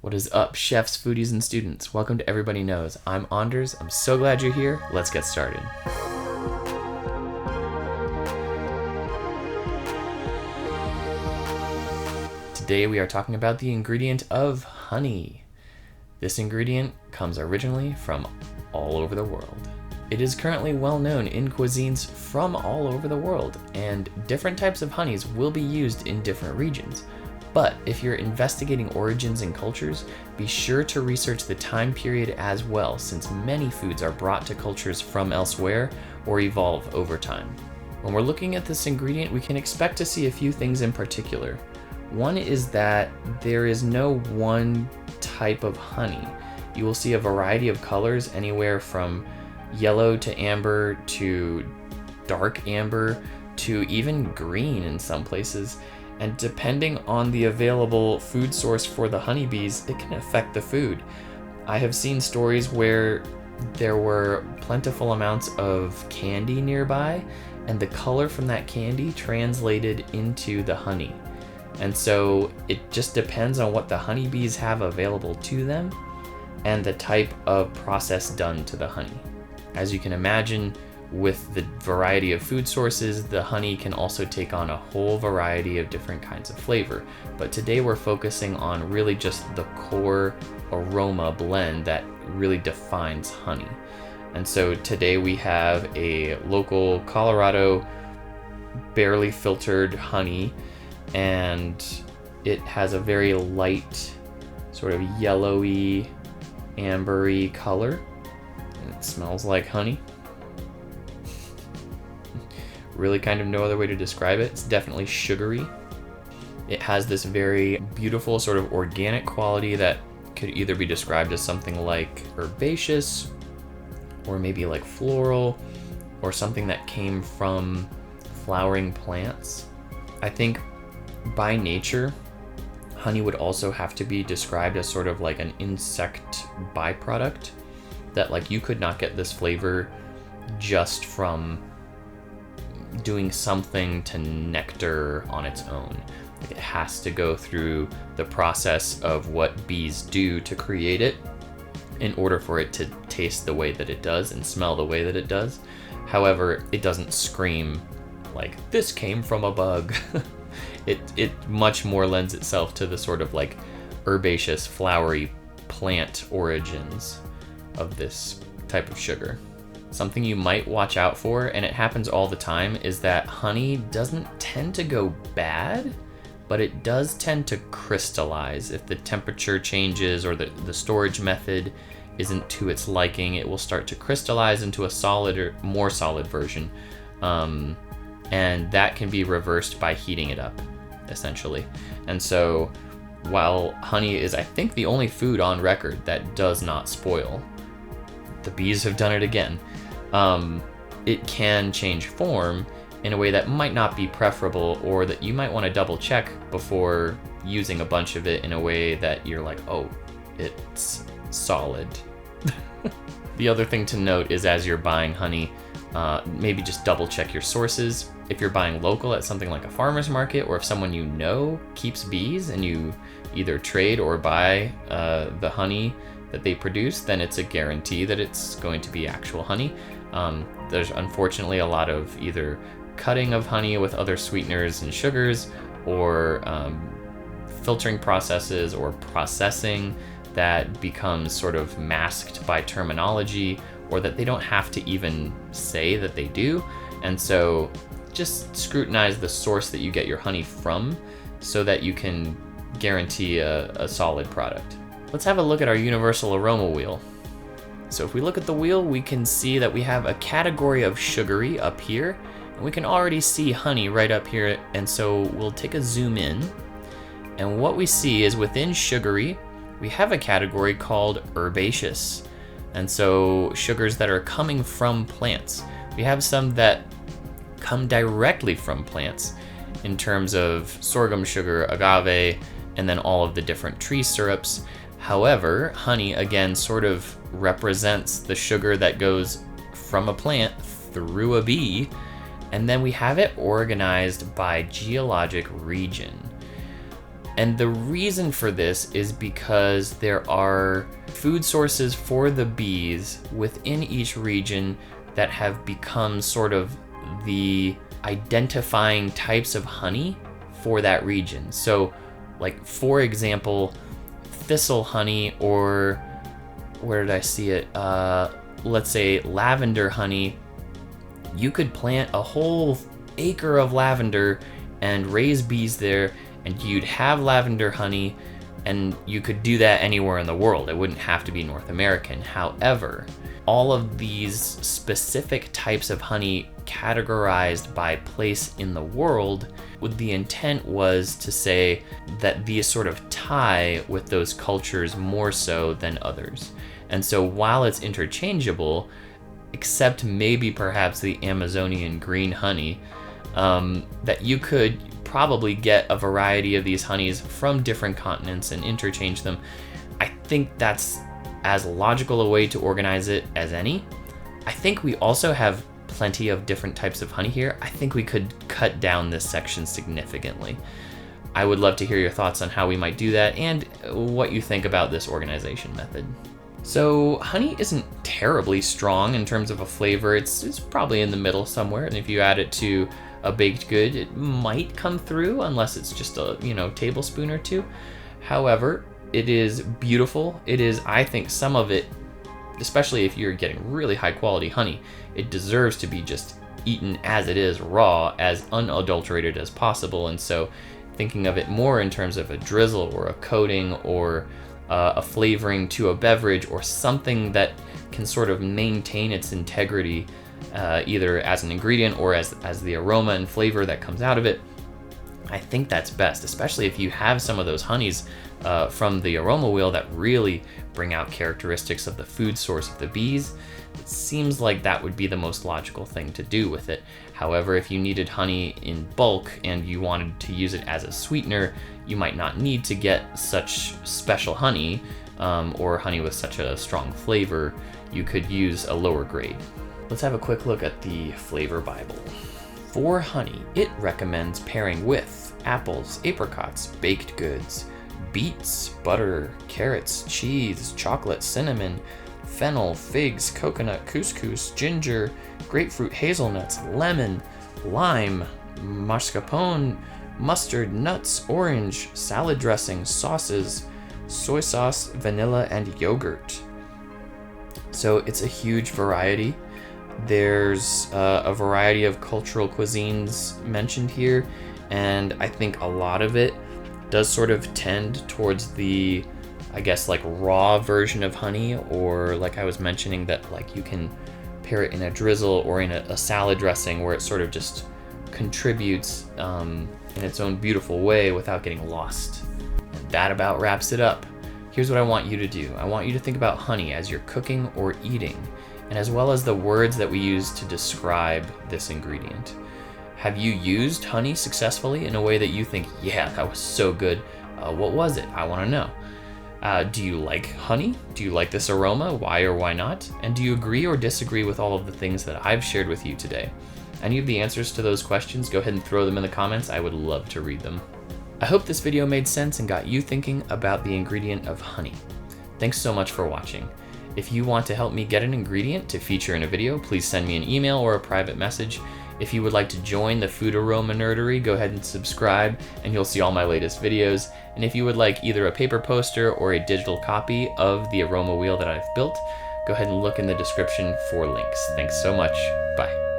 What is up, chefs, foodies, and students? Welcome to Everybody Knows. I'm Anders. I'm so glad you're here. Let's get started. Today we are talking about the ingredient of honey. This ingredient comes originally from all over the world. It is currently well known in cuisines from all over the world, and different types of honeys will be used in different regions. But if you're investigating origins and cultures, be sure to research the time period as well, since many foods are brought to cultures from elsewhere or evolve over time. When we're looking at this ingredient, we can expect to see a few things in particular. One is that there is no one type of honey. You will see a variety of colors, anywhere from yellow to amber to dark amber to even green in some places. And depending on the available food source for the honeybees, it can affect the food. I have seen stories where there were plentiful amounts of candy nearby, and the color from that candy translated into the honey. And so it just depends on what the honeybees have available to them and the type of process done to the honey. As you can imagine, with the variety of food sources, the honey can also take on a whole variety of different kinds of flavor. But today we're focusing on really just the core aroma blend that really defines honey. And so today we have a local Colorado barely filtered honey, and it has a very light, sort of yellowy, ambery color. And it smells like honey. Really kind of no other way to describe it. It's definitely sugary. It has this very beautiful sort of organic quality that could either be described as something like herbaceous or maybe like floral or something that came from flowering plants. I think by nature, honey would also have to be described as sort of like an insect byproduct, that like you could not get this flavor just from doing something to nectar on its own. Like it has to go through the process of what bees do to create it in order for it to taste the way that it does and smell the way that it does. However, it doesn't scream like this came from a bug. It much more lends itself to the sort of like herbaceous, flowery plant origins of this type of sugar. Something you might watch out for, and it happens all the time, is that honey doesn't tend to go bad, but it does tend to crystallize. If the temperature changes or the storage method isn't to its liking, it will start to crystallize into a solid or more solid version. And that can be reversed by heating it up, essentially. And so while honey is, I think, the only food on record that does not spoil, the bees have done it again. It can change form in a way that might not be preferable, or that you might want to double check before using a bunch of it in a way that you're like, oh, it's solid. The other thing to note is, as you're buying honey, maybe just double check your sources. If you're buying local at something like a farmer's market, or if someone you know keeps bees and you either trade or buy the honey that they produce, then it's a guarantee that it's going to be actual honey. There's unfortunately a lot of either cutting of honey with other sweeteners and sugars, or filtering processes or processing that becomes sort of masked by terminology, or that they don't have to even say that they do. And so just scrutinize the source that you get your honey from so that you can guarantee a solid product. Let's have a look at our universal aroma wheel. So if we look at the wheel, we can see that we have a category of sugary up here, and we can already see honey right up here. And so we'll take a zoom in, and what we see is within sugary, we have a category called herbaceous. And so sugars that are coming from plants. We have some that come directly from plants in terms of sorghum sugar, agave, and then all of the different tree syrups. However, honey, again, sort of represents the sugar that goes from a plant through a bee, and then we have it organized by geologic region. And the reason for this is because there are food sources for the bees within each region that have become sort of the identifying types of honey for that region. So, like, for example, thistle honey, or where did I see it? Let's say lavender honey. You could plant a whole acre of lavender and raise bees there, and you'd have lavender honey, and you could do that anywhere in the world. It wouldn't have to be North American. However, all of these specific types of honey categorized by place in the world, with the intent was to say that these sort of tie with those cultures more so than others. And so while it's interchangeable, except maybe perhaps the Amazonian green honey, that you could probably get a variety of these honeys from different continents and interchange them. I think that's as logical a way to organize it as any. I think we also have plenty of different types of honey here. I think we could cut down this section significantly. I would love to hear your thoughts on how we might do that and what you think about this organization method. So honey isn't terribly strong in terms of a flavor. It's probably in the middle somewhere, and if you add it to a baked good, it might come through, unless it's just a tablespoon or two. However, it is beautiful. It is, I think, some of it, especially if you're getting really high quality honey, it deserves to be just eaten as it is, raw, as unadulterated as possible. And so thinking of it more in terms of a drizzle or a coating or a flavoring to a beverage, or something that can sort of maintain its integrity, either as an ingredient or as the aroma and flavor that comes out of it, I think that's best, especially if you have some of those honeys from the Aroma Wheel that really bring out characteristics of the food source of the bees. It seems like that would be the most logical thing to do with it. However, if you needed honey in bulk and you wanted to use it as a sweetener, you might not need to get such special honey, or honey with such a strong flavor. You could use a lower grade. Let's have a quick look at the Flavor Bible. For honey, it recommends pairing with apples, apricots, baked goods, beets, butter, carrots, cheese, chocolate, cinnamon, fennel, figs, coconut, couscous, ginger, grapefruit, hazelnuts, lemon, lime, mascarpone, mustard, nuts, orange, salad dressing, sauces, soy sauce, vanilla, and yogurt. So it's a huge variety. There's a variety of cultural cuisines mentioned here, and I think a lot of it does sort of tend towards the, I guess, like raw version of honey, or like I was mentioning, that like you can pair it in a drizzle or in a salad dressing where it sort of just contributes in its own beautiful way without getting lost. And that about wraps it up. Here's what I want you to do. I want you to think about honey as you're cooking or eating, and as well as the words that we use to describe this ingredient. Have you used honey successfully in a way that you think, yeah, that was so good? What was it? I want to know. Do you like honey? Do you like this aroma? Why or why not? And do you agree or disagree with all of the things that I've shared with you today? Any of the answers to those questions, go ahead and throw them in the comments. I would love to read them. I hope this video made sense and got you thinking about the ingredient of honey. Thanks so much for watching. If you want to help me get an ingredient to feature in a video, please send me an email or a private message. If you would like to join the Food Aroma Nerdery, go ahead and subscribe and you'll see all my latest videos. And if you would like either a paper poster or a digital copy of the Aroma Wheel that I've built, go ahead and look in the description for links. Thanks so much. Bye.